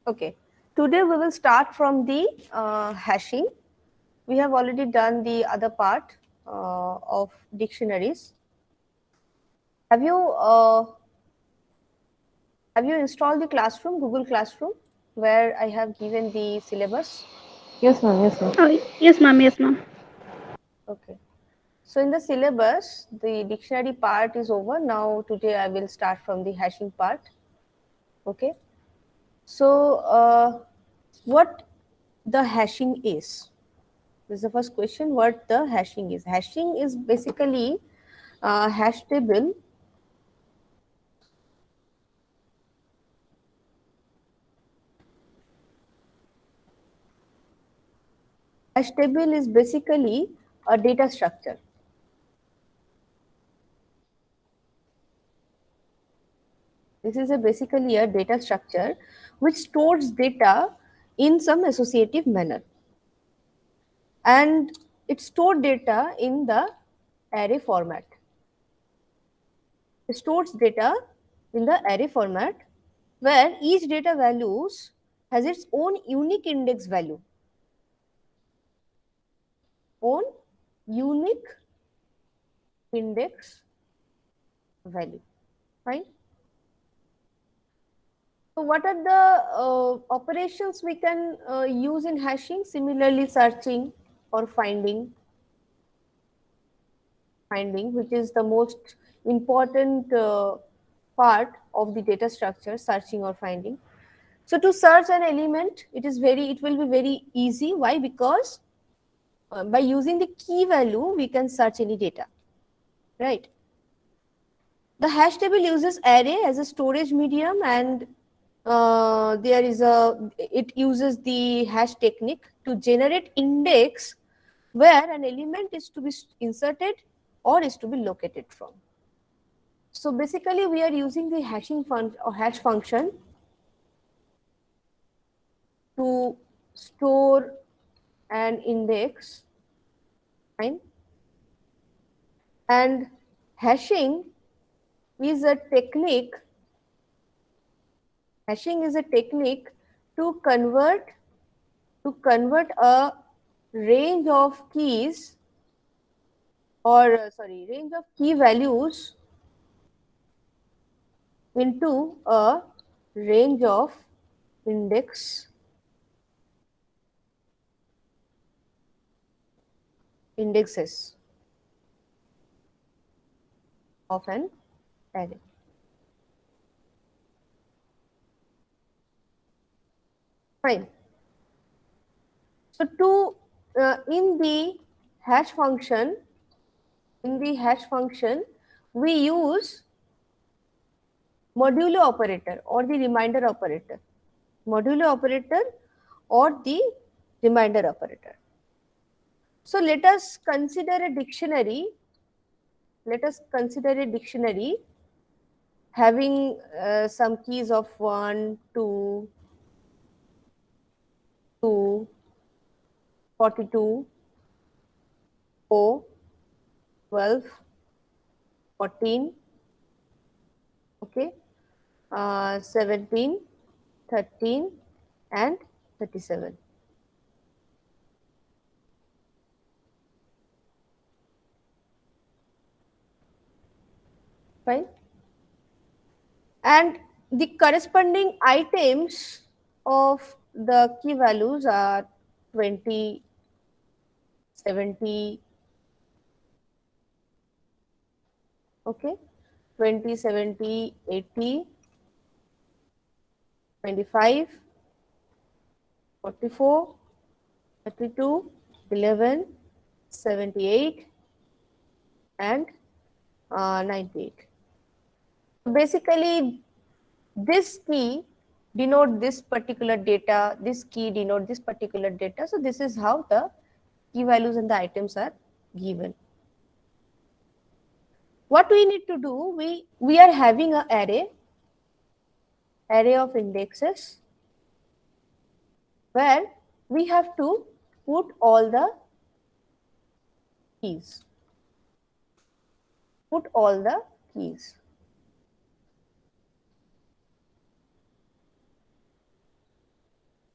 Okay, today we will start from the hashing. We have already done the other part of dictionaries. Have you uh, have you installed the Classroom, Google Classroom, where I have given the syllabus? Yes, ma'am. Yes, ma'am. Yes, ma'am. Yes, ma'am. Okay. So in the syllabus, the dictionary part is over. Now today I will start from the hashing part. Okay. So what the hashing is? This is the first question. What the hashing is? Hashing is basically hash table. Hash table is basically a data structure. This is basically a data structure which stores data in some associative manner, and it stored data in the array format. It stores data in the array format where each data values has its own unique index value. Own unique index value. Fine. So what are the operations we can use in hashing? Similarly, searching or finding, which is the most important part of the data structure, searching or finding. So to search an element, it will be very easy. Why? Because by using the key value, we can search any data, right? The hash table uses array as a storage medium, and it uses the hash technique to generate index where an element is to be inserted or is to be located from. So basically we are using the hash function to store an index, fine, and hashing is a technique hashing is a technique to convert a range of keys range of key values into a range of index indexes of an array. Fine. So to in the hash function, we use modulo operator or the reminder operator. Modulo operator or the reminder operator. So let us consider a dictionary. Let us consider a dictionary having some keys of 1, 2, 2, 42, 4, 12, 14, okay, 17, 13, and 37. Fine. And the corresponding items of the key values are 20, 70, okay, 20, 70, 80, 25, 44, 32, 11, 78, and 98. Basically, this key denote this particular data, this key denote this particular data. So this is how the key values and the items are given. What we need to do, we are having an array of indexes where we have to put all the keys. Put all the keys.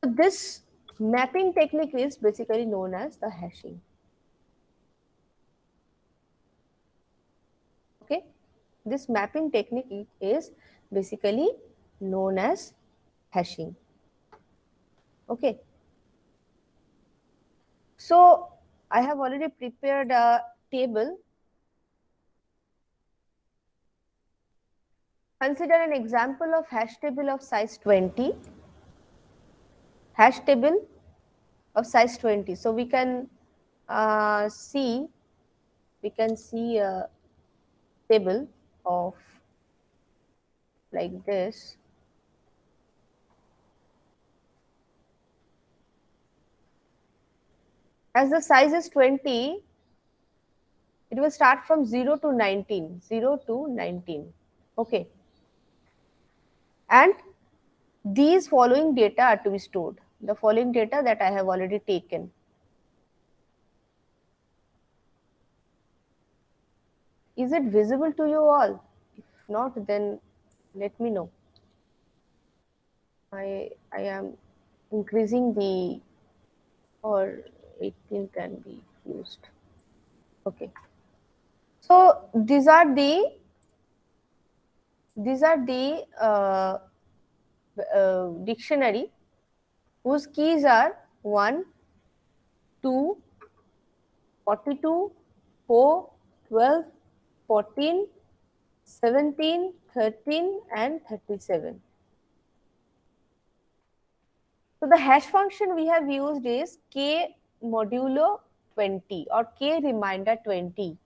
So this mapping technique is basically known as the hashing. Okay, this mapping technique is basically known as hashing. Okay, so I have already prepared a table. Consider an example of hash table of size 20. Hash table of size 20. So we can see a table of like this. As the size is 20, it will start from 0 to 19. 0 to 19. Okay. And these following data are to be stored. The following data that I have already taken. Is it visible to you all? If not, then let me know. I am increasing the, or 18 can be used. Okay. So these are the dictionary whose keys are 1, 2, 42, 4, 12, 14, 17, 13, and 37. So the hash function we have used is k modulo 20 or k reminder 20.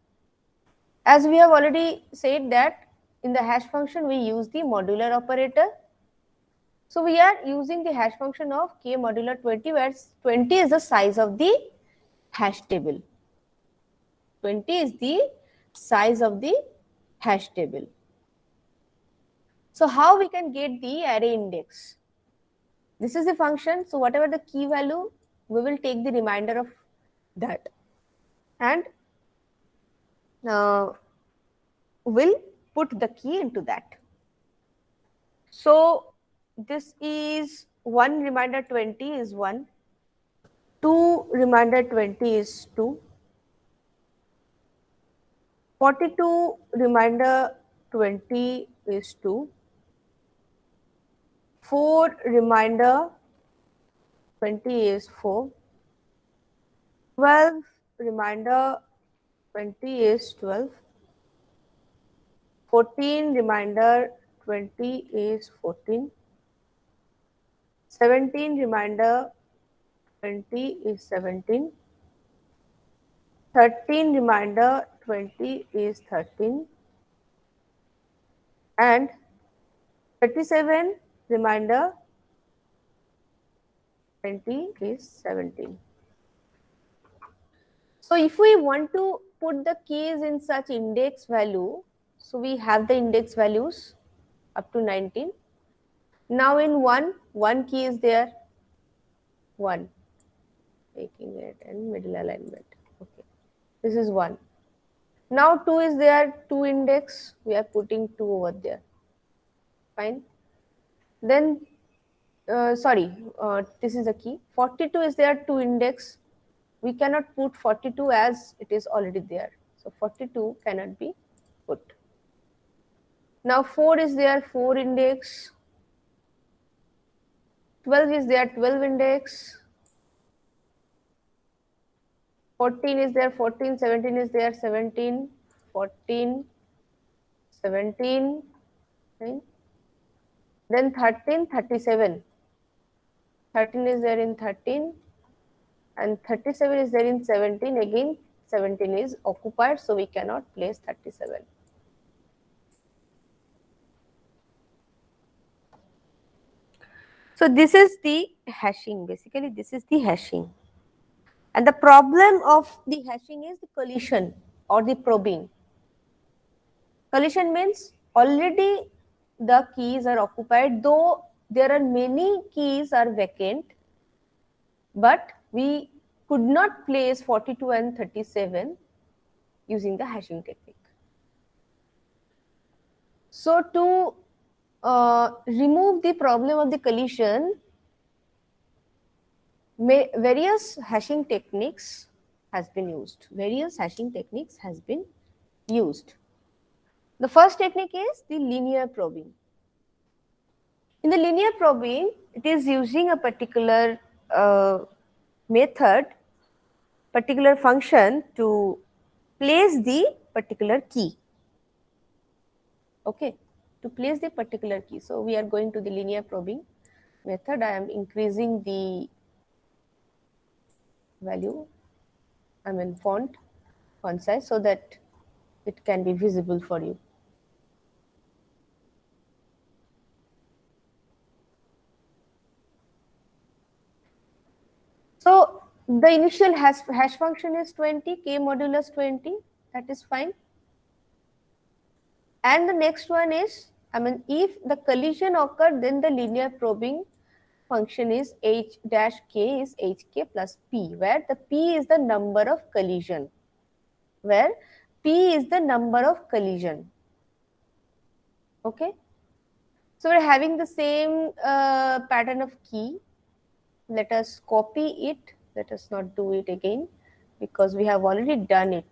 As we have already said that in the hash function we use the modular operator. So we are using the hash function of k modulo 20, where 20 is the size of the hash table. 20 is the size of the hash table. So how we can get the array index? This is the function. So whatever the key value, we will take the remainder of that and will put the key into that. So this is 1 remainder 20 is 1, 2 remainder 20 is 2, 42 remainder 20 is 2, 4 remainder 20 is 4, 12 remainder 20 is 12, 14 remainder 20 is 14, 17 remainder 20 is 17, 13 remainder 20 is 13, and 37 remainder 20 is 17. So if we want to put the keys in such index value, so we have the index values up to 19. Now in one key is there, 1, taking it and middle alignment. Okay, this is 1. Now 2 is there, 2 index, we are putting 2 over there. Fine. Then this is the key. 42 is there, 2 index. We cannot put 42 as it is already there. So 42 cannot be put. Now 4 is there, 4 index. 12 is there, 12 index. 14 is there, 14, 17 is there, 17, 14, 17, right? Then 13, 37. 13 is there in 13 and 37 is there in 17. Again, 17 is occupied, so we cannot place 37. So this is the hashing. Basically, this is the hashing. And the problem of the hashing is the collision or the probing. Collision means already the keys are occupied, though there are many keys are vacant, but we could not place 42 and 37 using the hashing technique. So to remove the problem of the collision, Various hashing techniques has been used. Various hashing techniques has been used. The first technique is the linear probing. In the linear probing, it is using a particular method, particular function to place the particular key. Okay, to place the particular key. So we are going to the linear probing method. I am increasing the value, font size, so that it can be visible for you. So the initial hash function is 20, k modulus 20, that is fine. And the next one is, if the collision occurred, then the linear probing function is h dash k is hk plus p, where the p is the number of collision. Where p is the number of collision. Okay. So we're having the same pattern of key. Let us copy it. Let us not do it again because we have already done it.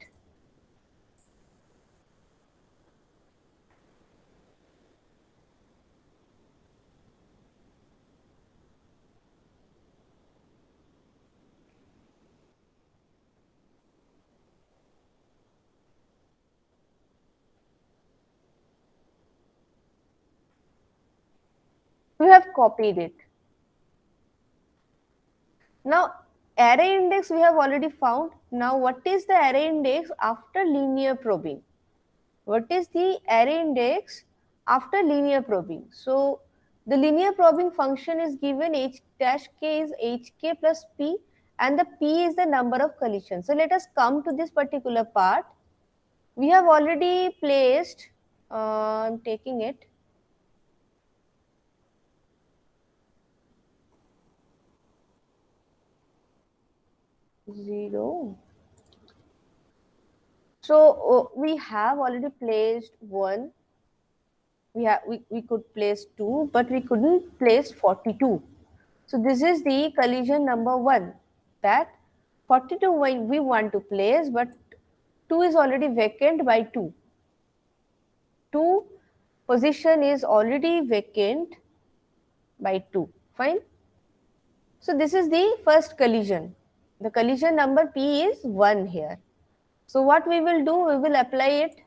We have copied it. Now, array index we have already found. Now, what is the array index after linear probing? What is the array index after linear probing? So, the linear probing function is given h dash k is hk plus p, and the p is the number of collisions. So, let us come to this particular part. We have already placed, I'm taking it. Zero. So we have already placed 1. We could place 2, but we couldn't place 42. So this is the collision number 1. That 42 we want to place, but 2 is already vacant by 2. 2 position is already vacant by 2. Fine. So this is the first collision. The collision number P is 1 here. So what we will do, we will apply it.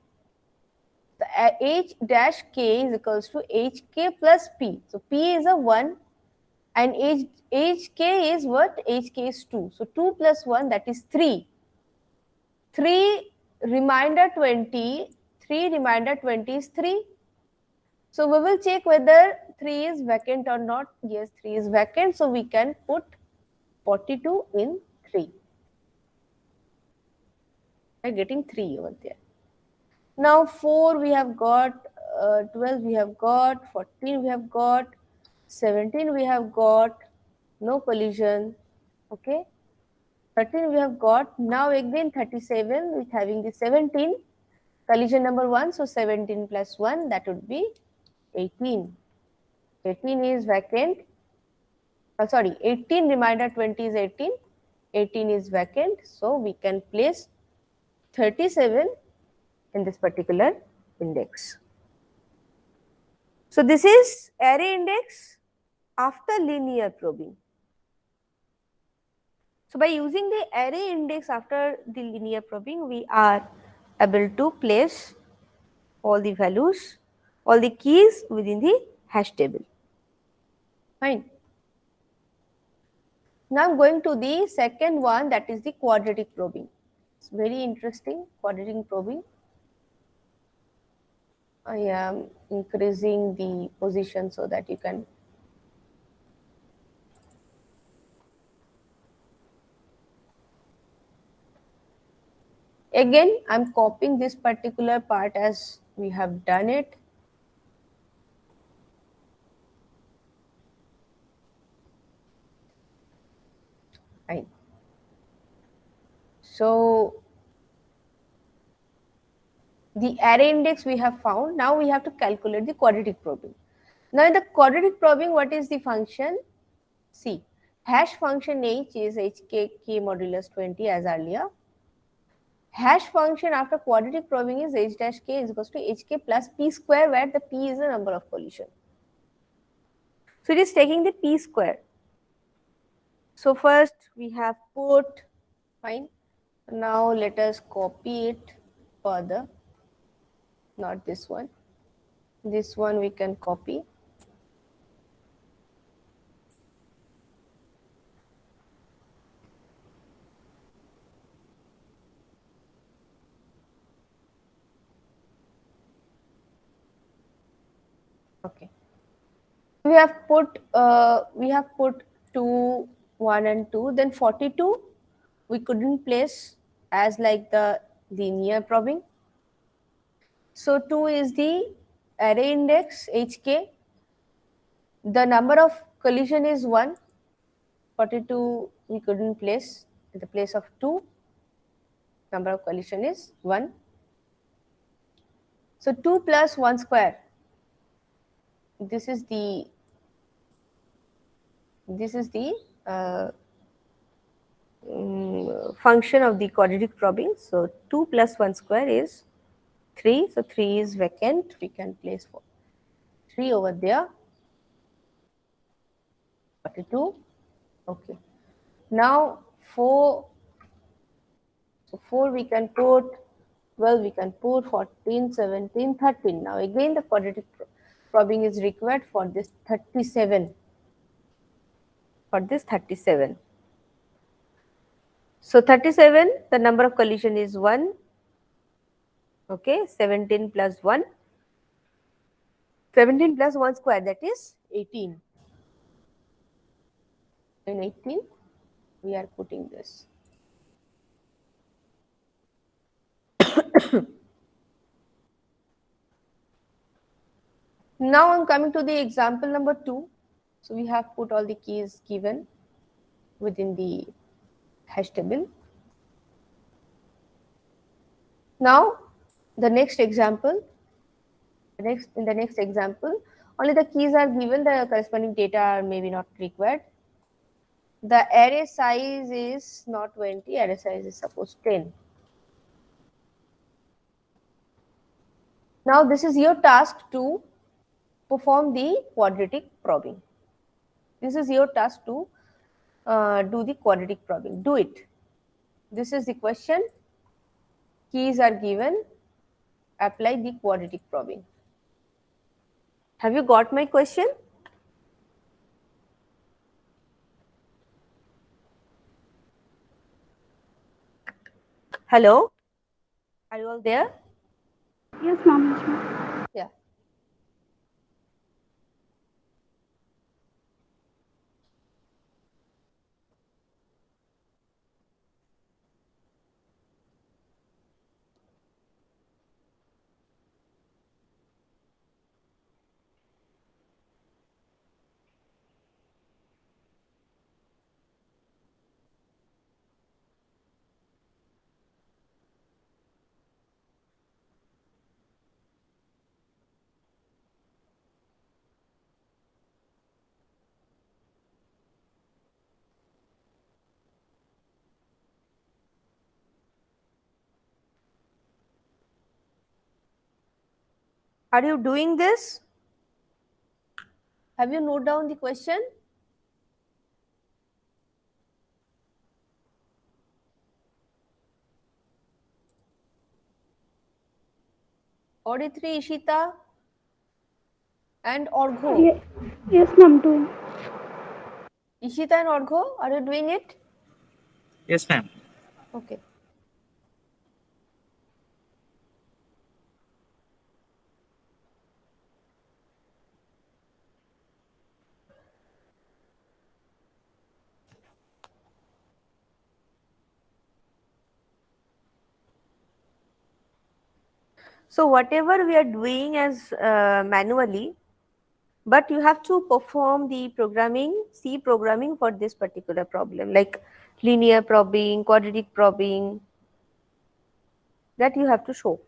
The h dash k is equals to hk plus p. So p is a 1 and hk is what? Hk is 2. So 2 plus 1, that is 3. 3 remainder 20. 3 remainder 20 is 3. So we will check whether 3 is vacant or not. Yes, 3 is vacant. So we can put 42 in 3. By getting 3 over there. Now 4 we have got, 12 we have got, 14 we have got, 17 we have got, no collision. Okay. 13 we have got. Now again 37 with having the 17, collision number 1. So 17 plus 1, that would be 18. 18 is vacant. Sorry, 18 remainder 20 is 18. 18 is vacant. So we can place 37 in this particular index. So this is array index after linear probing. So by using the array index after the linear probing, we are able to place all the values, all the keys within the hash table. Fine. Now I'm going to the second one, that is the quadratic probing. It's very interesting, quadratic probing. I am increasing the position so that you can. Again, I'm copying this particular part as we have done it. Fine. So the array index we have found. Now we have to calculate the quadratic probing. Now in the quadratic probing, what is the function? See, Hash function h is hk k modulus 20 as earlier. Hash function after quadratic probing is h dash k is equals to hk plus p square, where the p is the number of collision. So it is taking the p square. So first we have put, fine. Now let us copy it further. Not this one. This one we can copy. Okay. We have put 2, 1 and 2. Then 42 we couldn't place as like the linear probing. So 2 is the array index hk. The number of collision is 1. 42 we couldn't place in the place of 2. Number of collision is 1. So 2 plus 1 square. This is the function of the quadratic probing. So 2 plus 1 square is 3. So 3 is vacant. We can place 3 over there. 42. Okay. Now 4. So 4 we can put, 12 we can put, 14, 17, 13. Now again the quadratic probing is required for this 37. For this 37. So 37, the number of collision is 1. Okay, 17 plus 1. 17 plus 1 square, that is 18. In 18, we are putting this. Now I'm coming to the example number 2. So we have put all the keys given within the hash table. Now the next example, in the next example, only the keys are given, the corresponding data are maybe not required. The array size is not 20, array size is suppose 10. Now this is your task to perform the quadratic probing. This is your task to do the quadratic probing. Do it. This is the question. Keys are given. Apply the quadratic probing. Have you got my question? Hello? Are you all there? Yes, ma'am. Yes, ma'am. Yeah. Are you doing this? Have you noted down the question? Auditri, Ishita, and Orgho. Yes, ma'am. Doing. Ishita and Orgho, are you doing it? Yes, ma'am. Okay. So whatever we are doing as manually, but you have to perform the programming, C programming for this particular problem, like linear probing, quadratic probing, that you have to show.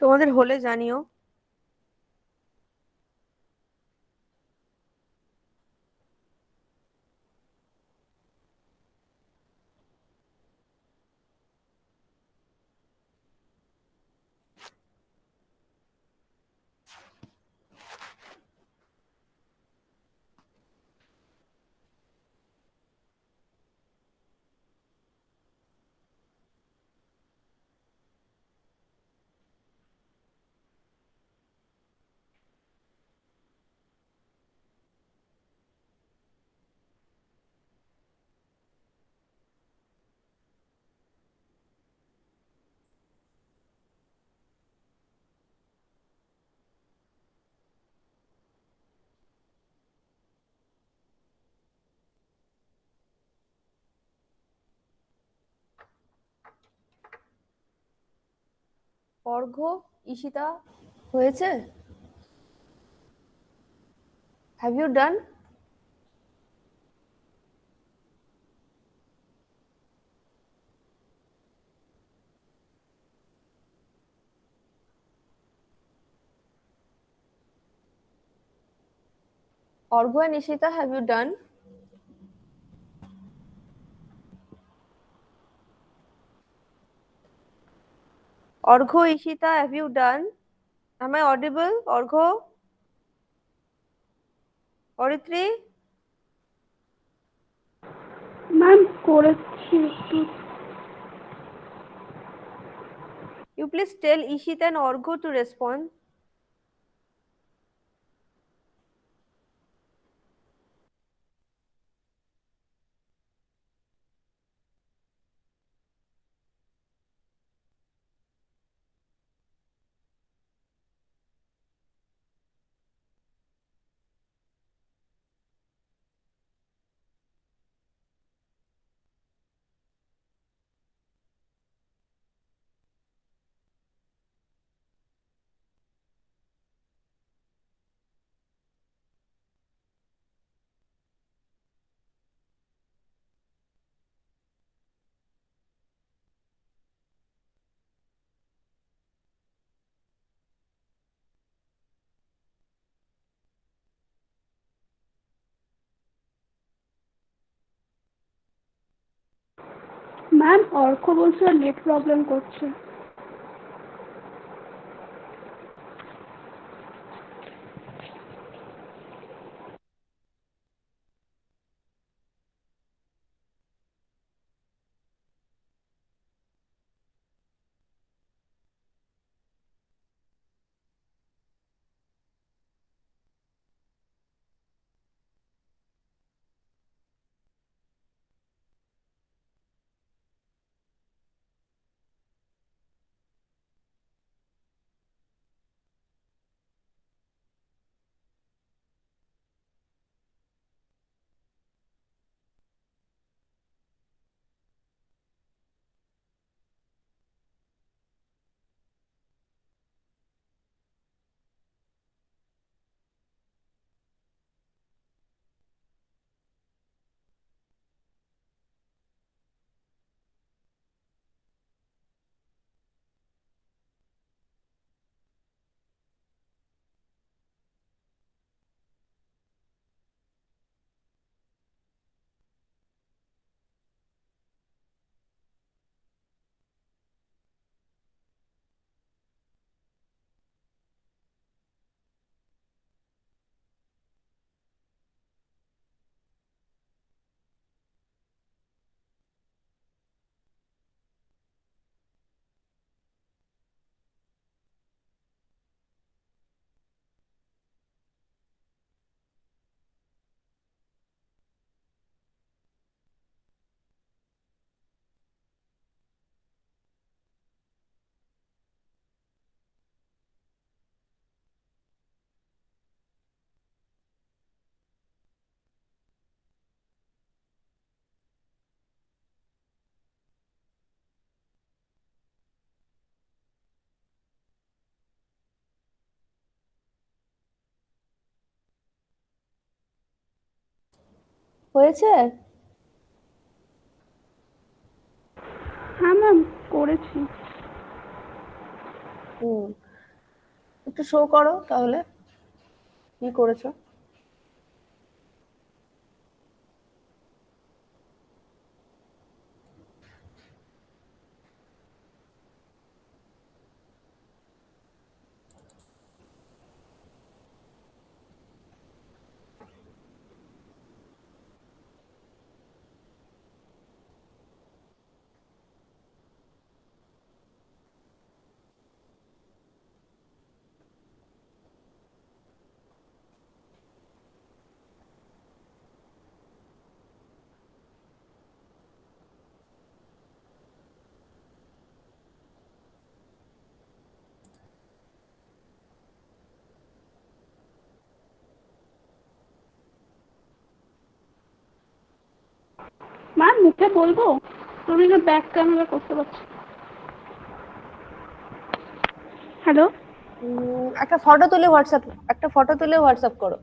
তোমাদের হলে জানিও। অর্ঘ্য, ঈশিতা হয়েছে? Have you done? Orgo and Ishita, have you done? Orgo, Ishita, have you done? Am I audible? Orgo? Oritri? Ma'am করেছি একটু। You please tell Ishita and Orgo to respond. Ma'am Arka বলছে net problem করছে। হয়েছে? হ্যাঁ ma'am করেছি। একটু show করো তাহলে কি করেছো। ম্যাম মুখে বলবো, তুমি না ব্যাক ক্যামেরা করতে পারছো। হ্যালো, একটা ফটো তুলে হোয়াটসঅ্যাপ করো।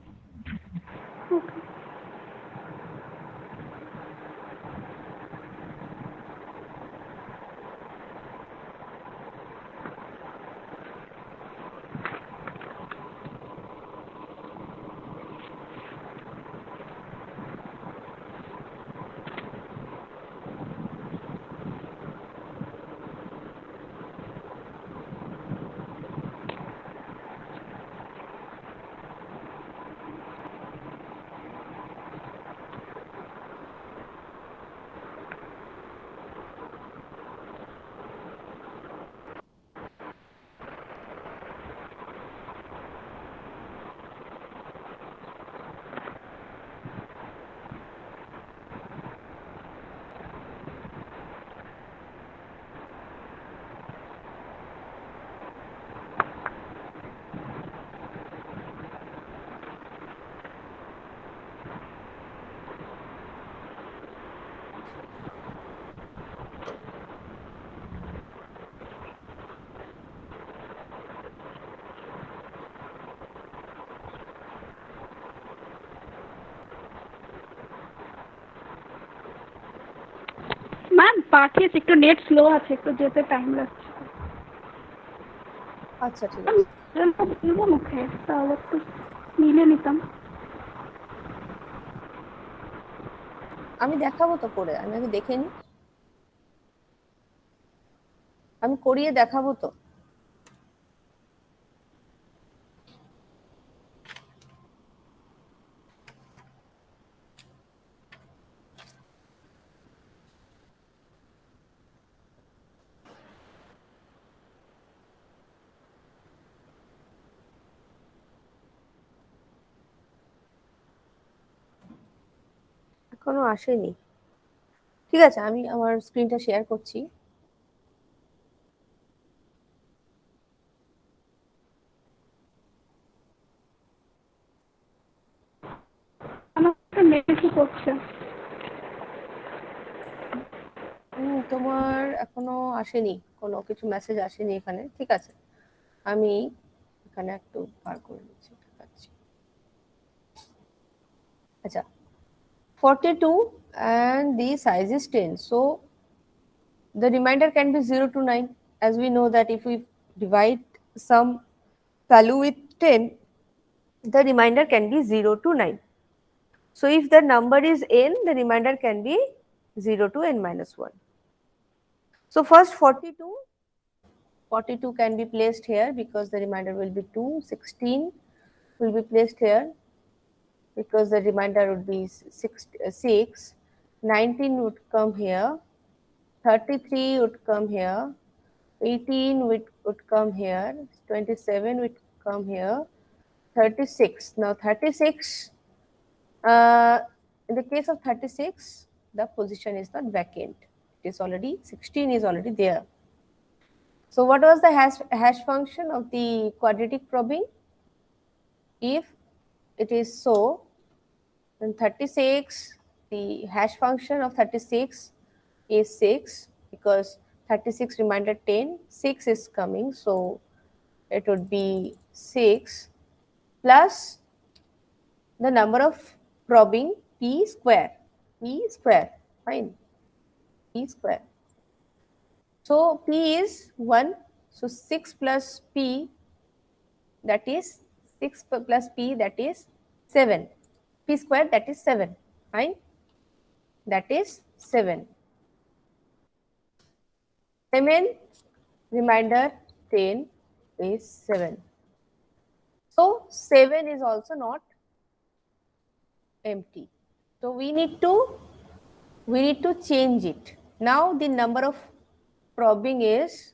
ম্যাম পাঠিয়েছি, একটু নেট স্লো আছে, একটু যেতে টাইম লাগছে। আচ্ছা ঠিক আছে, বলবো মুখে, তাহলে একটু মিলে নিতাম। আমি দেখাবো তো করে, আমি আগে দেখে নি, আমি করিয়ে দেখাবো তো। এখনো আসেনি, ঠিক আছে আমি আমার স্ক্রিনটা শেয়ার করছি। আমার একটা মেসেজ করছে। তোমার এখনো আসেনি, কোনো কিছু মেসেজ আসেনি এখানে, ঠিক আছে আমি এখানে একটু বার করে নিচ্ছি, ঠিক আছে। আচ্ছা 42 and the size is 10, so the remainder can be 0 to 9, as we know that if we divide some value with 10, the remainder can be 0 to 9. So if the number is n, the remainder can be 0 to n minus 1. So first 42 can be placed here because the remainder will be 2. 16 will be placed here because the remainder would be 6. 19 would come here. 33 would come here. 18 would come here. 27 would come here. 36. Now 36, in the case of 36, the position is not vacant. It is already, 16 is already there. So what was the hash function of the quadratic probing? If it is so, then 36, the hash function of 36 is 6, because 36 remainder 10, 6 is coming, so it would be 6 plus the number of probing p square, fine, p square. So p is 1, so 6 plus p, that is 6 plus p, that is 7. P square, that is 7. Fine. That is 7. Mn remainder 10 is 7. So 7 is also not empty. So we need to change it. Now the number of probing is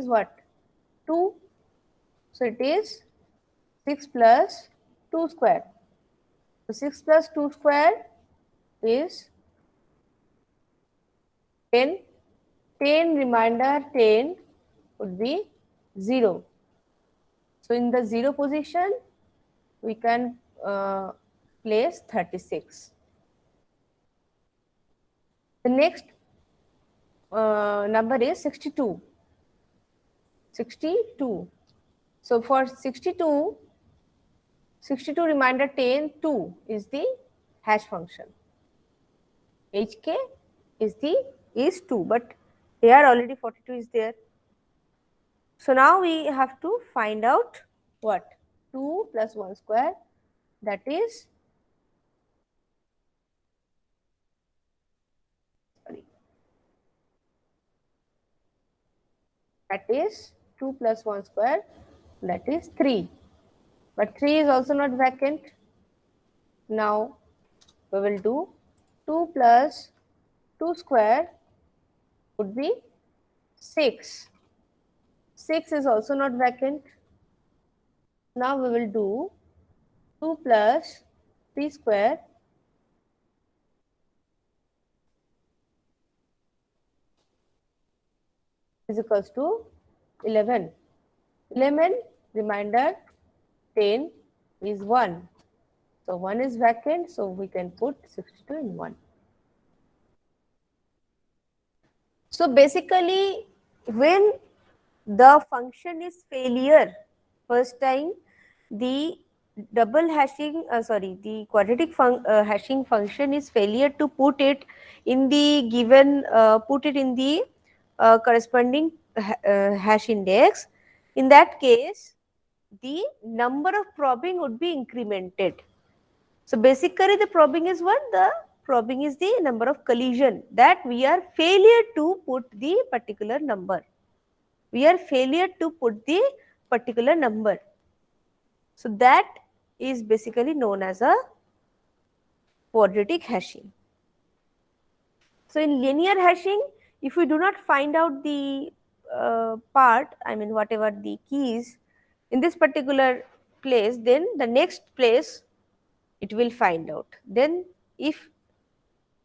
what? 2. So it is 6 plus 2 square. So 6 plus 2 square is 10. 10 remainder 10 would be 0. So in the 0 position, we can place 36. The next number is 62. 62. So for 62 remainder 10, 2 is the hash function. HK is 2, but here already 42 is there. So now we have to find out what? 2 plus 1 square, that is, that is 2 plus 1 square, that is 3. But 3 is also not vacant. Now we will do 2 plus 2 square would be 6. 6 is also not vacant. Now we will do 2 plus 3 square is equals to 11. 11 remainder 10 is 1. So 1 is vacant, so we can put 62 in 1. So basically, when the function is failure, first time the double hashing, the quadratic hashing function is failure to put it in the given, put it in the corresponding hash index. In that case, the number of probing would be incremented. So basically the probing is what? The probing is the number of collision that we are failure to put the particular number. We are failure to put the particular number. So that is basically known as a quadratic hashing. So in linear hashing, if we do not find out the part, I mean whatever the keys in this particular place, then the next place it will find out. Then if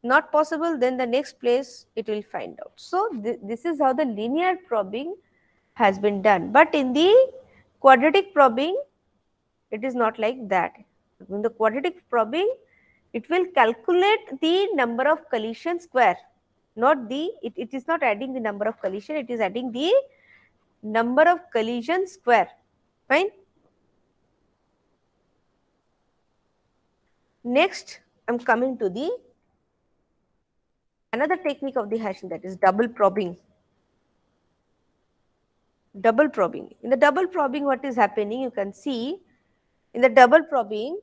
not possible, then the next place it will find out. So this is how the linear probing has been done. But in the quadratic probing, it is not like that. In the quadratic probing, it will calculate the number of collision square, not the, it is not adding the number of collision, it is adding the number of collision square. Fine. Next, I am coming to the another technique of the hashing, that is double probing. Double probing. In the double probing, what is happening? You can see in the double probing,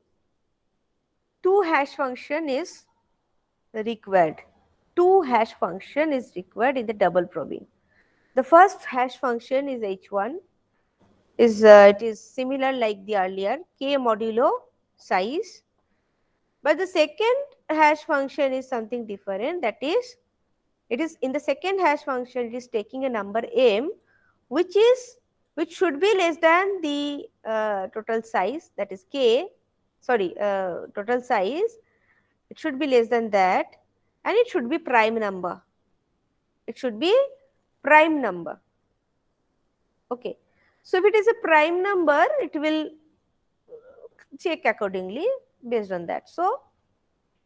2 hash function is required. 2 hash function is required in the double probing. The first hash function is h1, it is similar like the earlier k modulo size, but the second hash function is something different. That is, it is in the second hash function, it is taking a number m, which should be less than the total size, that is k, total size, it should be less than that, and it should be prime number. It should be prime number. Okay. So if it is a prime number, it will check accordingly based on that. So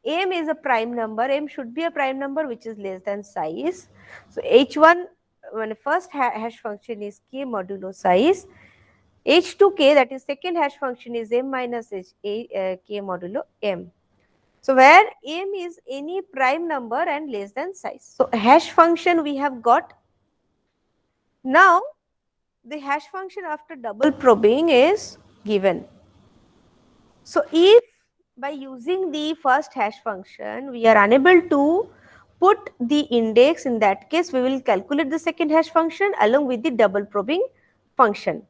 m is a prime number, m should be a prime number which is less than size. So h1, when first hash function is k modulo size, h2k, that is second hash function, is m minus k modulo m. So where m is any prime number and less than size. So hash function we have got. Now the hash function after double probing is given. So if by using the first hash function we are unable to put the index, in that case we will calculate the second hash function along with the double probing function.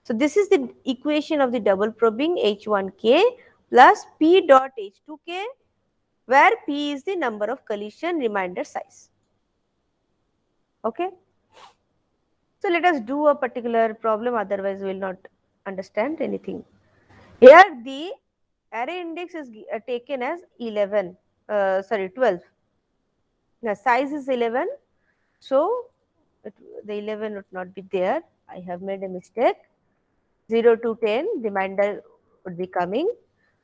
So this is the equation of the double probing h1k plus p dot h2k, where p is the number of collision remainder size. Okay. So let us do a particular problem, otherwise we will not understand anything. Here the array index is taken as 11, 12. Now size is 11, so the 11 would not be there. I have made a mistake. 0 to 10 remainder would be coming.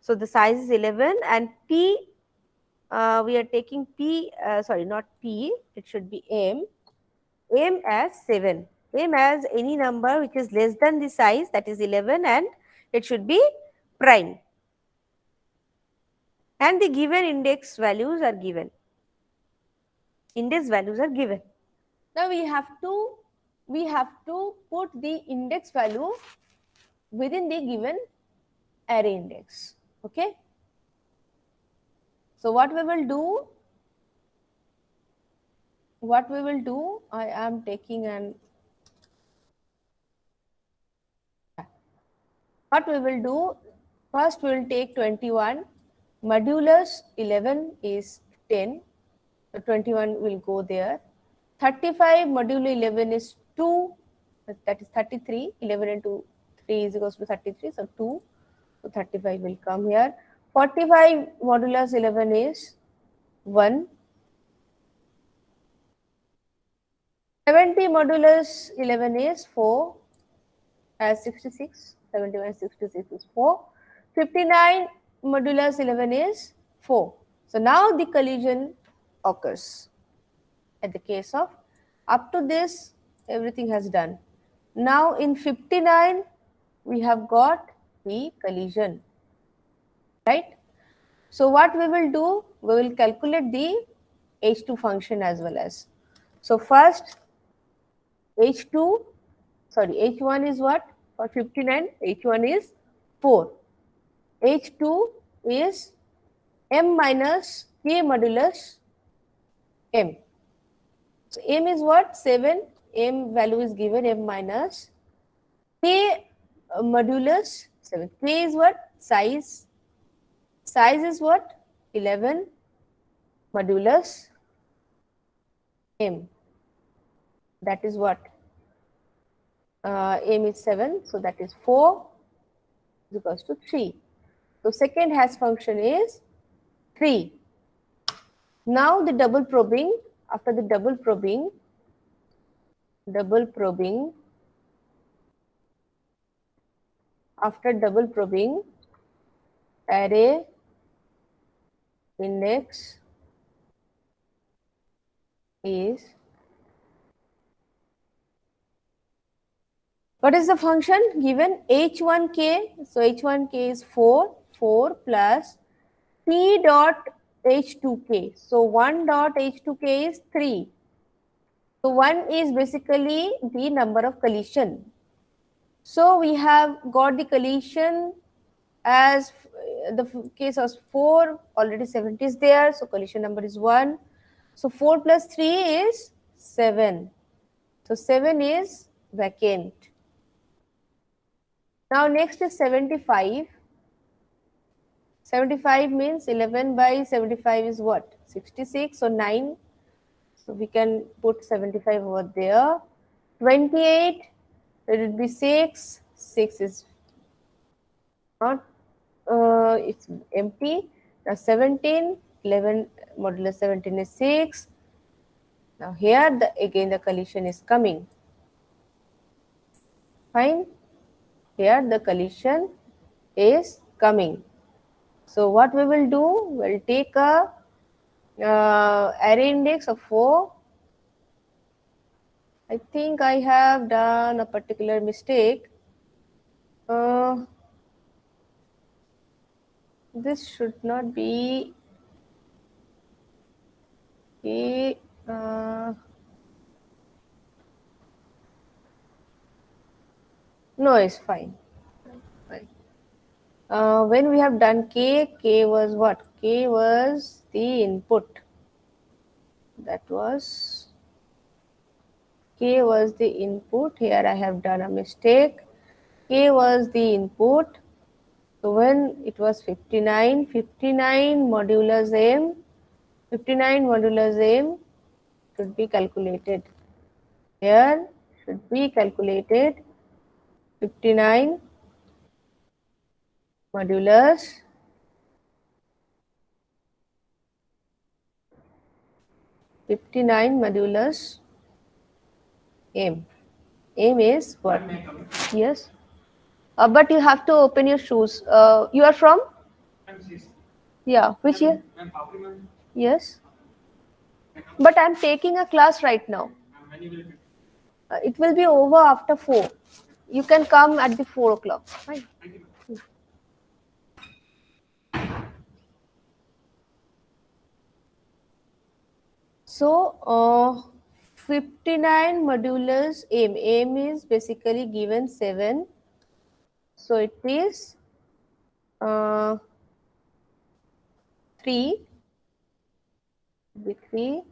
So the size is 11 and p, we are taking p, not p, it should be m as 7. M as any number which is less than the size, that is 11, and it should be prime. And the given index values are given. Index values are given. Now we have to put the index value within the given array index. Okay. So what we will do, I am taking an, what we will do, first we will take 21, modulus 11 is 10, so 21 will go there. 35 modulo 11 is 2, that is 33, 11 into 3 is equals to 33, so 2, so 35 will come here. 45 modulus 11 is 1. 70 modulus 11 is 4, as 66, 71, 66 is 4. 59 modulus 11 is 4. So now the collision occurs. At the case of, up to this everything has done. Now in 59 we have got the collision, right? So what we will do, we will calculate the h2 function as well as. So first h1 is what? For 59, h1 is 4. h2 is m minus k modulus m. So m is what? 7. M value is given, m minus k modulus 7. K is what? Size. Size is what? 11 modulus m. That is what? M is 7, so that is 4 is equals to 3. So second hash function is 3. Now the double probing, after the double probing, after double probing, array index is, what is the function given? h1k, so h1k is 4 plus p dot h2k, so 1 dot h2k is 3. So 1 is basically the number of collision. So we have got the collision as the case of 4, already 70 is there, so collision number is 1. So 4 plus 3 is 7. So 7 is vacant. Now next is 75. 75 means 11 by 75 is what? 66, so 9. So we can put 75 over there. 28, it would be 6. 6 is not, it's empty. Now 17, 11 modulus 17 is 6. Now here again the collision is coming. Fine. Here the collision is coming. So what we will do, we'll take a array index of 4. I think I have done a particular mistake. This should not be a No, it's fine. Fine. When we have done k was what? K was the input. That was k was the input. Here I have done a mistake. K was the input. So when it was 59, 59 modulus m, 59 modulus m should be calculated. Here should be calculated 59 modulus 59 modulus m. M is what? Yes. But you have to open your shoes. You are from? Yeah. Which year? Yes. But I'm taking a class right now. It will be over after 4. You can come at the 4 o'clock. Fine. So, 59 modulus m. M is basically given 7. So, it is 3. Be 3.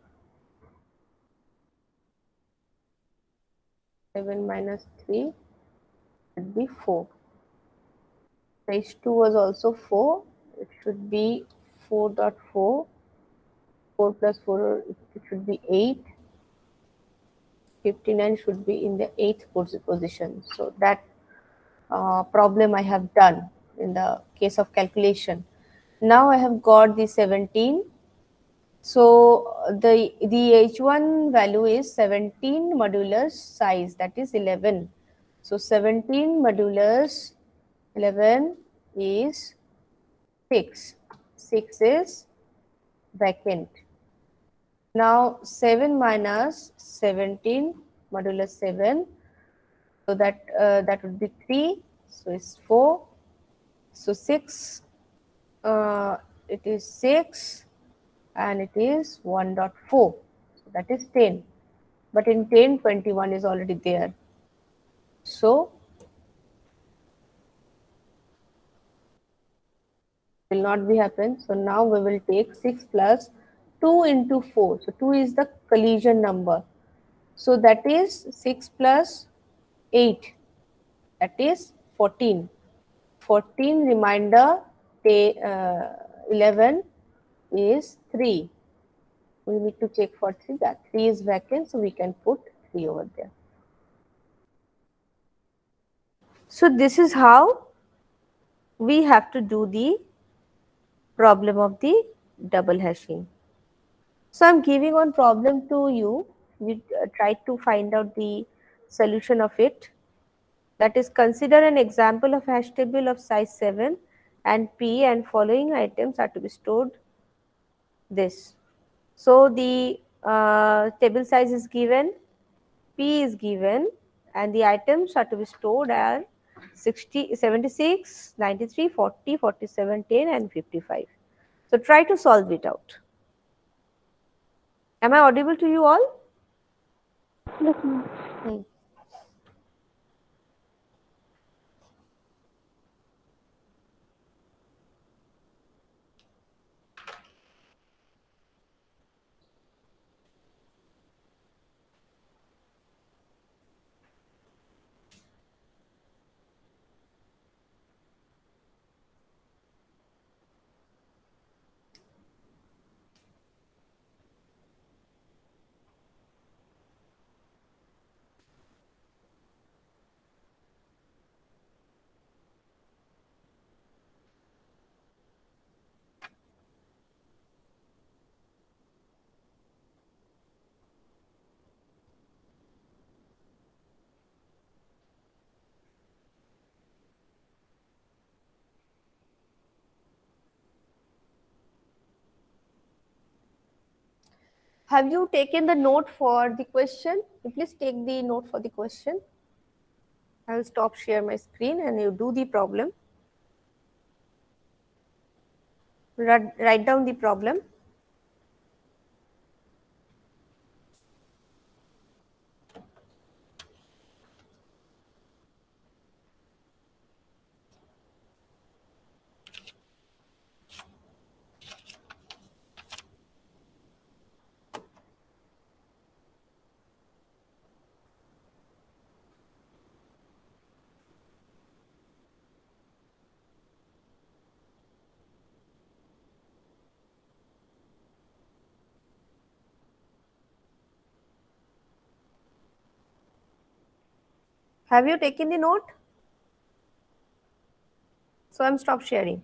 7 minus 3 should be 4. H2 was also 4. It should be 4.4. 4 plus 4, it should be 8. 59 should be in the 8th position. So that problem I have done in the case of calculation. Now I have got the 17. So the H1 value is 17 modulus size, that is 11. So 17 modulus 11 is 6. 6 is vacant. Now 7 minus 17 modulus 7. So that would be 3. So it's 4. So 6. It is 6 and it is 1.4. So that is 10. But in 10, 21 is already there. So will not be happen. So now we will take 6 plus 2 into 4. So 2 is the collision number. So that is 6 plus 8. That is 14. 14 remainder 11 is 3. We need to check for 3. That 3 is vacant, so we can put 3 over there. So this is how we have to do the problem of the double hashing. So I'm giving one problem to you. You try to find out the solution of it. That is, consider an example of hash table of size 7 and P, and following items are to be stored this. So the table size is given, P is given, and the items are to be stored as 60, 76, 93, 40, 47, 10 and 55. So try to solve it out. Am I audible to you all? Yes, ma'am. Have you taken the note for the question? You please take the note for the question. I will stop share my screen and you do the problem. Write down the problem. Have you taken the note? So I'm stop sharing.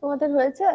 তোমাদের হয়েছে?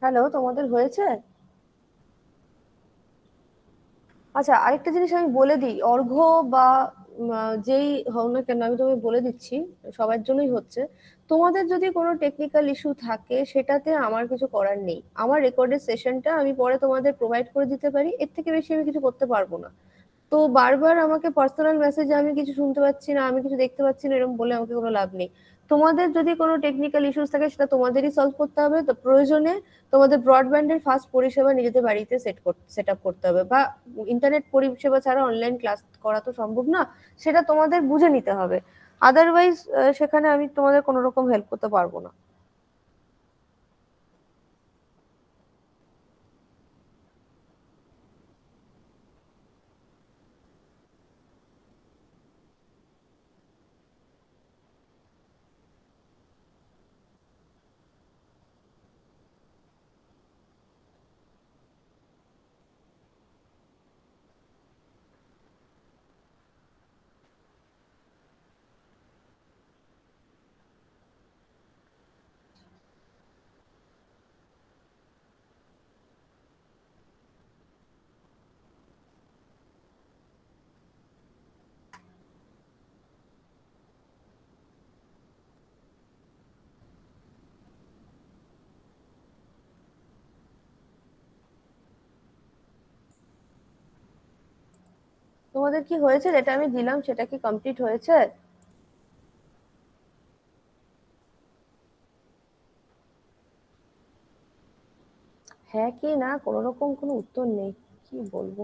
Hello, তোমাদের হয়েছে? আচ্ছা, আরেকটা জিনিস আমি বলে দিই, অর্ঘ্য বা যেই হোক না কেন, আমি তোমায় বলে দিচ্ছি, সবার জন্যই হচ্ছে। তোমাদের যদি কোনো টেকনিক্যাল ইস্যু থাকে, সেটাতে আমার কিছু করার নেই। আমার রেকর্ডেড সেশনটা আমি পরে তোমাদের প্রোভাইড করে দিতে পারি, এর থেকে বেশি আমি কিছু করতে পারবো না। তো বারবার আমাকে পার্সোনাল মেসেজে আমি কিছু শুনতে পাচ্ছি না, আমি কিছু দেখতে পাচ্ছি না, এরকম বলে আমাকে কোনো লাভ নেই। তোমাদের যদি কোনো টেকনিক্যাল ইস্যুস থাকে, সেটা তোমাদেরই সলভ করতে হবে। তো প্রয়োজনে তোমাদের ব্রডব্যান্ডের ফাস্ট পরিষেবা নিজেদের বাড়িতে সেট আপ করতে হবে, বা ইন্টারনেট পরিষেবা ছাড়া অনলাইন ক্লাস করা তো সম্ভব না, সেটা তোমাদের বুঝে নিতে হবে। আদারওয়াইজ সেখানে আমি তোমাদের কোনো রকম হেল্প করতে পারবো না। তোমাদের কি হয়েছে? যেটা আমি দিলাম সেটা কি কমপ্লিট হয়েছে? হ্যাঁ কি না, কোনো রকম কোনো উত্তর নেই, কি বলবো।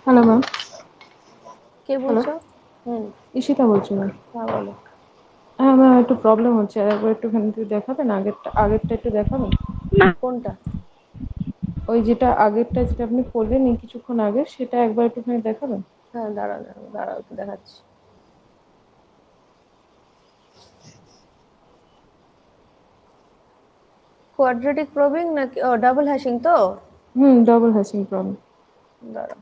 Hello ma'am. কে হ্যালো, বলছো? হুম। ঈশিতা বলছি ম্যাম। হ্যাঁ, বলো। হ্যাঁ ম্যাম, একটু প্রবলেম হচ্ছে, আর একবার একটুখানি একটু দেখাবেন, আগেরটা একটু দেখাবেন। কোনটা? ওই যেটা আগেরটা, যেটা আপনি করলেন এই কিছুক্ষণ আগে, সেটা একবার একটুখানি দেখাবেন। হ্যাঁ, দাঁড়াও দাঁড়াও দাঁড়াও, একটু দেখাচ্ছি। কোয়াড্রেটিক প্রবিং নাকি ডাবল হ্যাশিং তো? হুম, ডবল হ্যাশিং প্রবলেম। দাঁড়াও।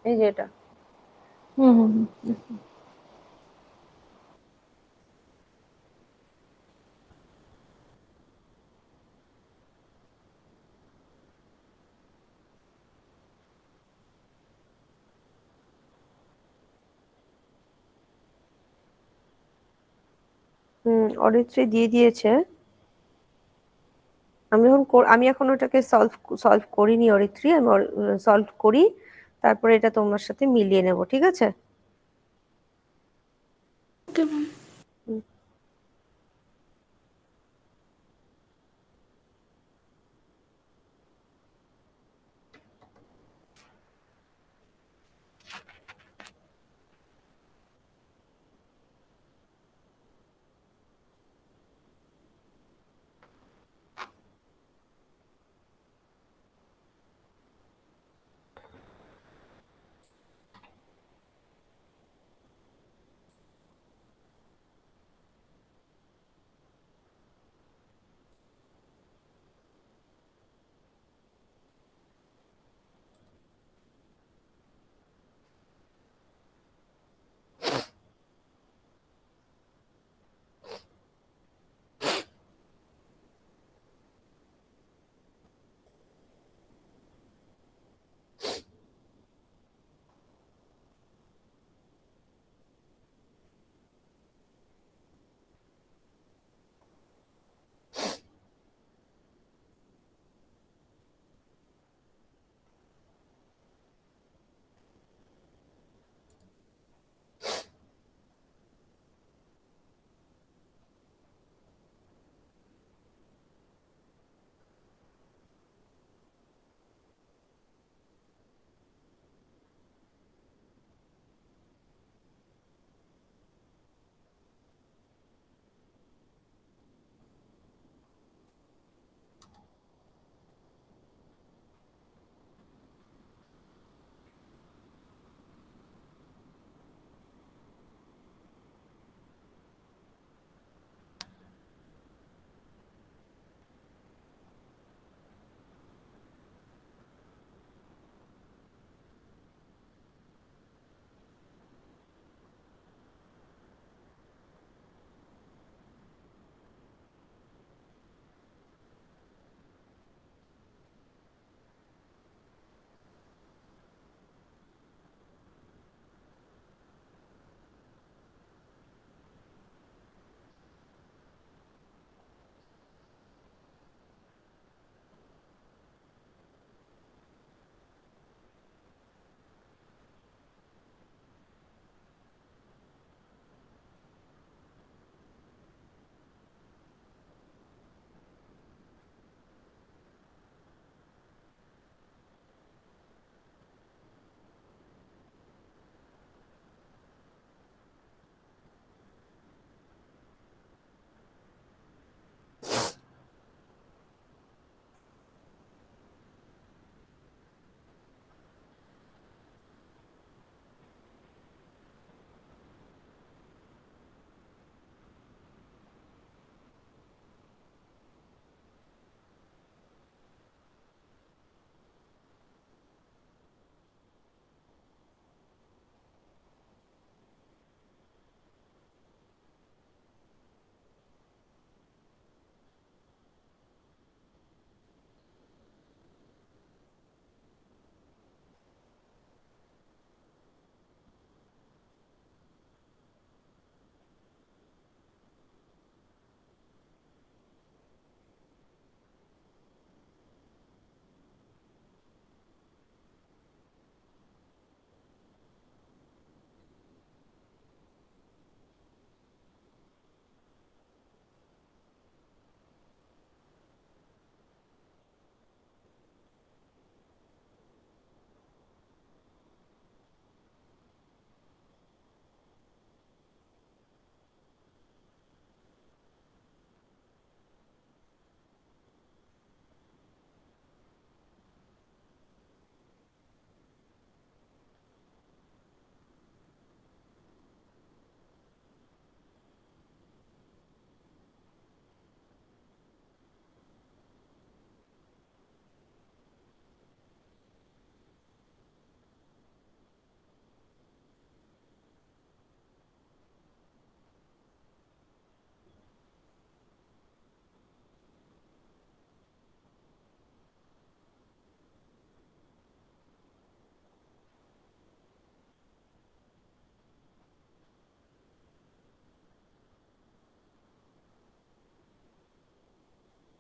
এই যে এটা। হুম হুম হুম। অরিত্রী দিয়ে দিয়েছে। আমি এখন ওটাকে সলভ সলভ করিনি অরিত্রী, আমি সলভ করি, তারপরে এটা তোমার সাথে মিলিয়ে নেব, ঠিক আছে? Okay ma'am. হুম।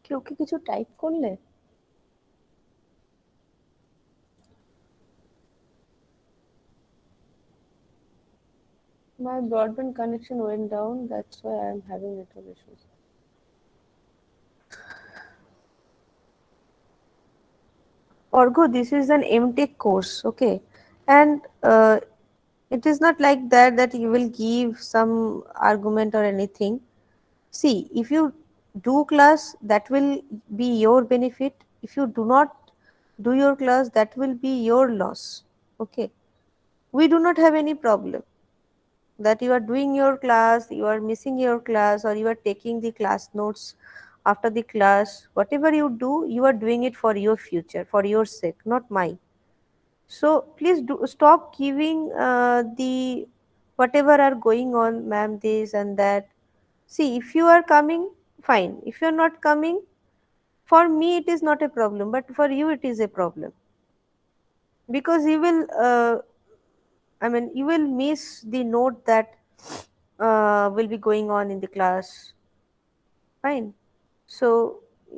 কেউ কি কিছু টাইপ করলে? My broadband connection went down, that's why I am having network issues. Orgo, this is an MTech course, okay? And it is not like that you will give some argument or anything. See, if you do class, that will be your benefit. If you do not do your class, that will be your loss. Okay. We do not have any problem that you are doing your class, you are missing your class, or you are taking the class notes after the class. Whatever you do, you are doing it for your future, for your sake, not mine. So please do stop giving the whatever are going on, ma'am, this and that. See, if you are coming, fine. If you are not coming, for me it is not a problem, but for you it is a problem because you will, you will miss the note that will be going on in the class. Fine. So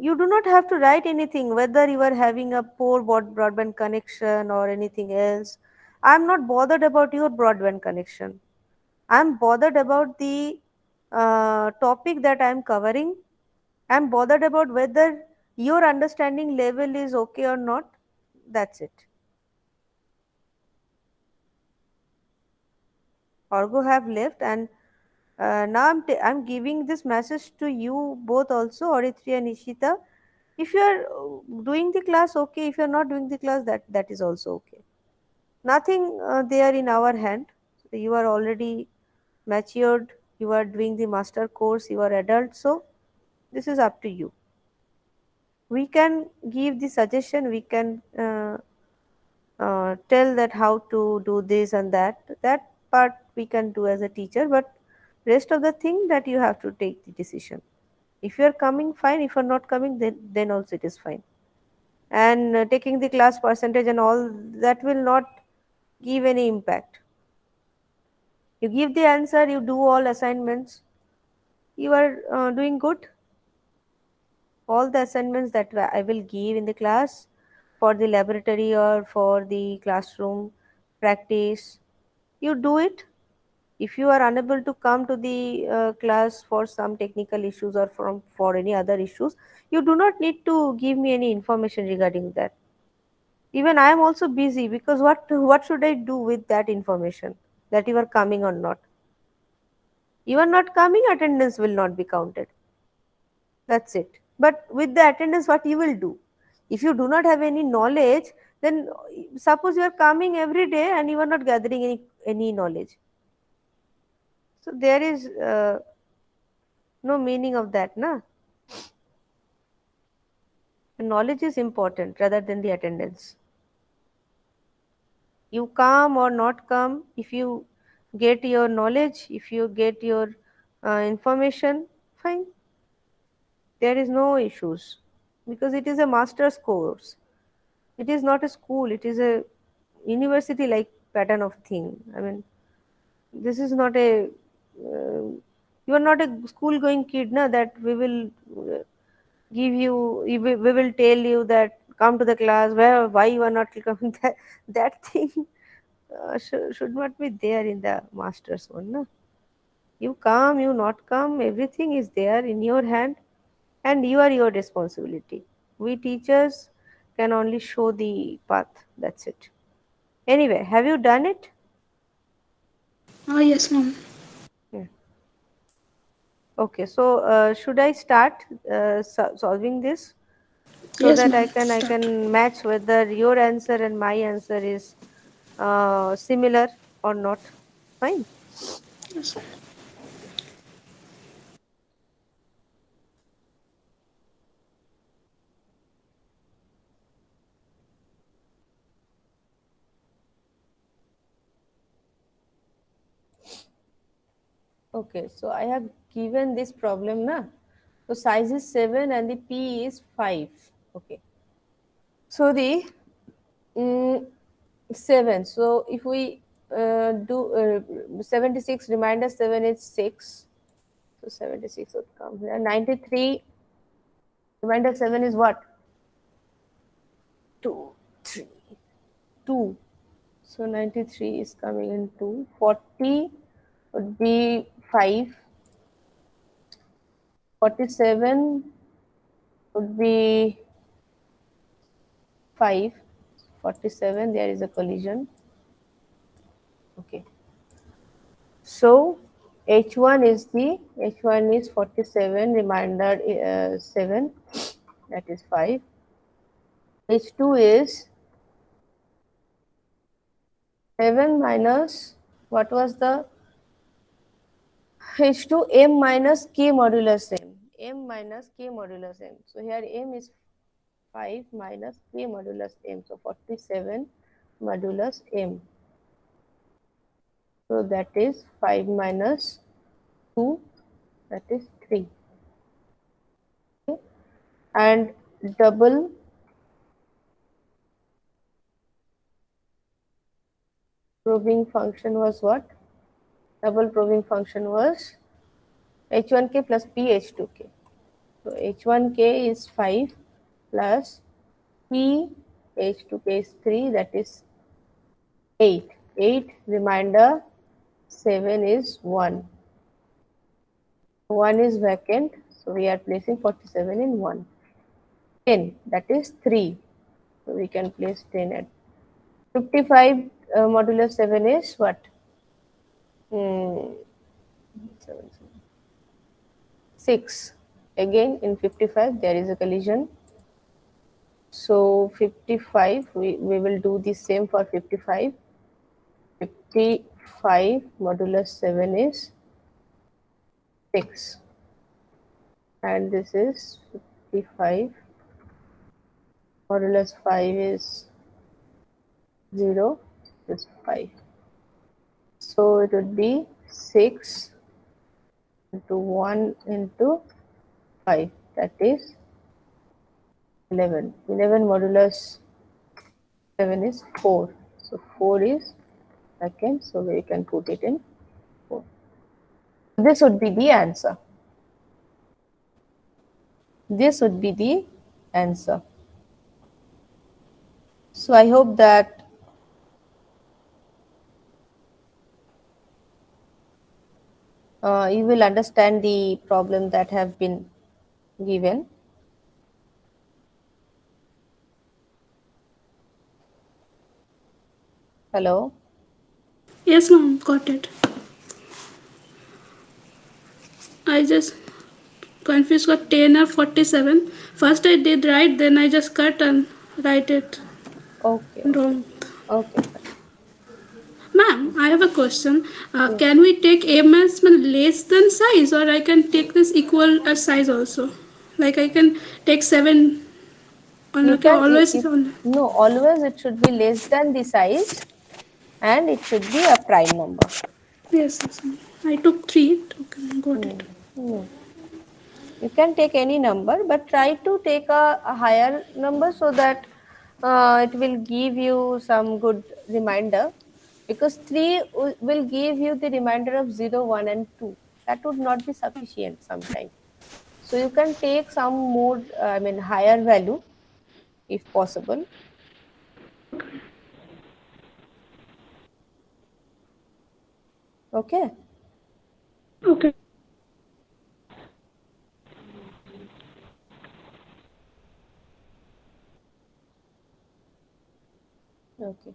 you do not have to write anything, whether you are having a poor broadband connection or anything else. I'm not bothered about your broadband connection. I'm bothered about the topic that I'm covering. I'm bothered about whether your understanding level is okay or not. That's it. Orgo have left, and now I'm giving this message to you both also, Oritri and Ishita. If you are doing the class, okay. If you are not doing the class, that is also okay. Nothing there in our hand. You are already matured. You are doing the master course. You are adult, so this is up to you. We can give the suggestion. We can tell that how to do this and that part we can do as a teacher, but rest of the thing that you have to take the decision. If you are coming, fine. If you are not coming, then also it is fine. And taking the class percentage and all that will not give any impact. You give the answer, you do all assignments, you are doing good. All the assignments that I will give in the class for the laboratory or for the classroom practice, you do it. If you are unable to come to the class for some technical issues or for any other issues, you do not need to give me any information regarding that. Even I am also busy, because what should I do with that information that you are coming or not? You are not coming, attendance will not be counted. That's it. But with the attendance, what you will do? If you do not have any knowledge, then suppose you are coming every day and you are not gathering any knowledge. So there is no meaning of that, na? Knowledge is important rather than the attendance. You come or not come, if you get your knowledge, if you get your information, fine. There is no issues, because it is a master's course. It is not a school, it is a university like pattern of thing. This is not a you are not a school going kid, na, that we will give you, we will tell you that come to the class, where why you are not coming. That thing should not be there in the master's one, na. You come, you not come, everything is there in your hand, and you are your responsibility. We teachers can only show the path. That's it. Anyway, have you done it? Yes, ma'am. Yeah. Okay, so should I start solving this so Yes, that ma'am. I Start. can match whether your answer and my answer is similar or not? Fine. Yes. Okay, so I have given this problem, na. So size is 7 and the P is 5. Okay. So the mm, 7. So if we do 76, reminder 7 is 6. So 76 would come here. 93 Remainder 7 is what? 2, 3, 2. So 93 is coming in 2. 40 would be 5. 47 would be 5. 47, there is a collision. Okay. So H1 is 47, remainder 7, that is 5. H2 is 7 minus, what was the H2? M minus K modulus M. M minus K modulus M. So here M is 5 minus K modulus M. So 47 modulus M. So that is 5 minus 2, that is 3. Okay. And double probing function was what? Double probing function was H1K plus PH2K. So H1K is 5 plus PH2K is 3, that is 8. 8, remainder 7 is 1. 1 is vacant, so we are placing 47 in 1. 10, that is 3. So we can place 10 at 55 modulo 7 is what? 6. Again in 55 there is a collision. So 55, we will do the same for 55. 55 modulus 7 is 6. And this is 55. Modulus 5 is 0, is 5. So it would be 6 into 1 into 5, that is 11. 11 modulus 7 is 4. So 4 is vacant, so we can put it in 4. This would be the answer. This would be the answer. So I hope that you will understand the problem that have been given. Hello? Yes, ma'am, got it. I just confused got 10 or 47. First I did right, then I just cut and write it Okay. wrong. Okay. Ma'am, I have a question. Yes. Can we take M as less than size, or I can take this equal as size also? Like I can take 7 or You not, can, always no, always it should be less than the size and it should be a prime number. Yes, yes, ma'am. I took 3. Okay, got it. No. You can take any number, but try to take a higher number so that it will give you some good reminder, because 3 will give you the reminder of 0, 1 and 2. That would not be sufficient sometimes. So you can take some more, higher value if possible. Okay. Okay. Okay.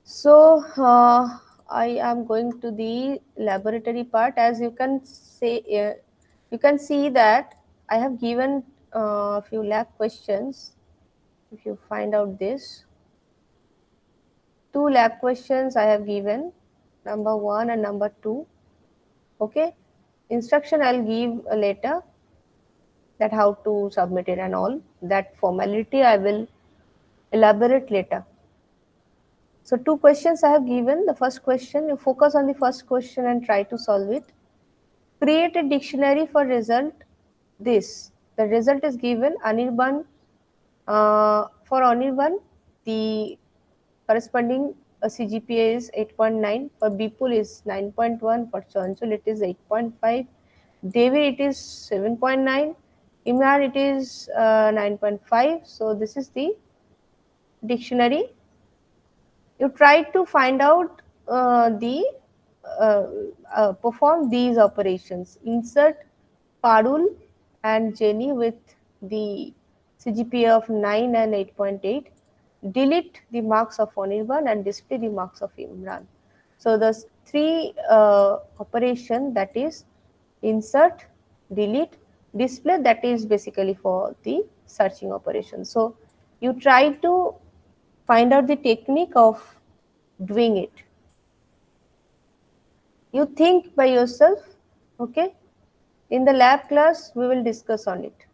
So I am going to the laboratory part. As you can say, you can see that I have given a few lab questions. If you find out this, 2 lab questions I have given, number 1 and number 2. Okay, instruction I'll give later, that how to submit it and all. That formality I will elaborate later. So 2 questions I have given. The first question, you focus on the first question and try to solve it. Create a dictionary for result this. The result is given Anirban. For Anirban, the corresponding CGPA is 8.9. For Bipul is 9.1. For Chanchul it is 8.5. Devi it is 7.9. Imran, it is 9.5. So this is the dictionary. You try to find out perform these operations. Insert Parul and Jenny with the CGPA of 9 and 8.8. Delete the marks of Anirban and display the marks of Imran. So the three operation, that is insert, delete, display, that is basically for the searching operation. So you try to find out the technique of doing it. You think by yourself, okay? In the lab class, we will discuss on it.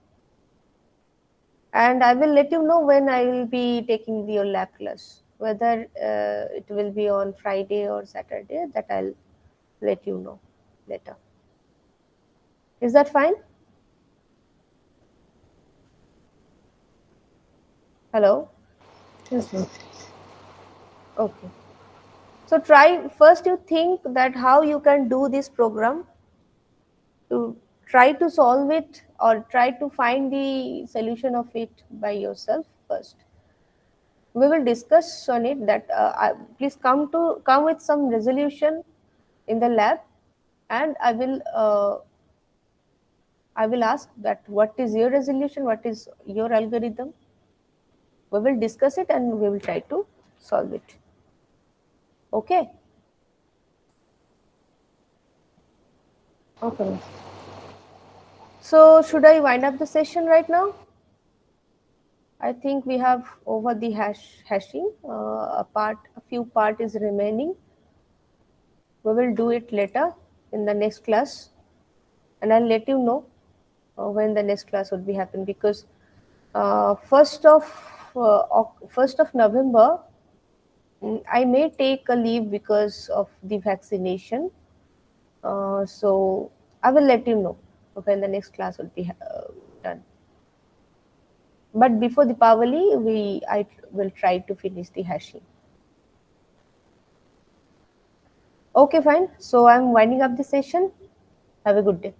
And I will let you know when I will be taking your lab class, whether it will be on Friday or Saturday, that I'll let you know later. Is that fine? Hello? Yes, ma'am. Okay. So first you think that how you can do this program, to try to solve it or try to find the solution of it by yourself first. We will discuss on it that please come with some resolution in the lab, and I will ask that what is your resolution, what is your algorithm. We will discuss it and we will try to solve it. Okay. Okay, ma'am. So should I wind up the session right now? I think we have over the hashing. A few part is remaining. We will do it later in the next class, and I'll let you know when the next class would be happen, because first of November, I may take a leave because of the vaccination. So I will let you know when the next class will be done. But before the Diwali, I will try to finish the hashing. Okay, fine. So I'm winding up the session. Have a good day.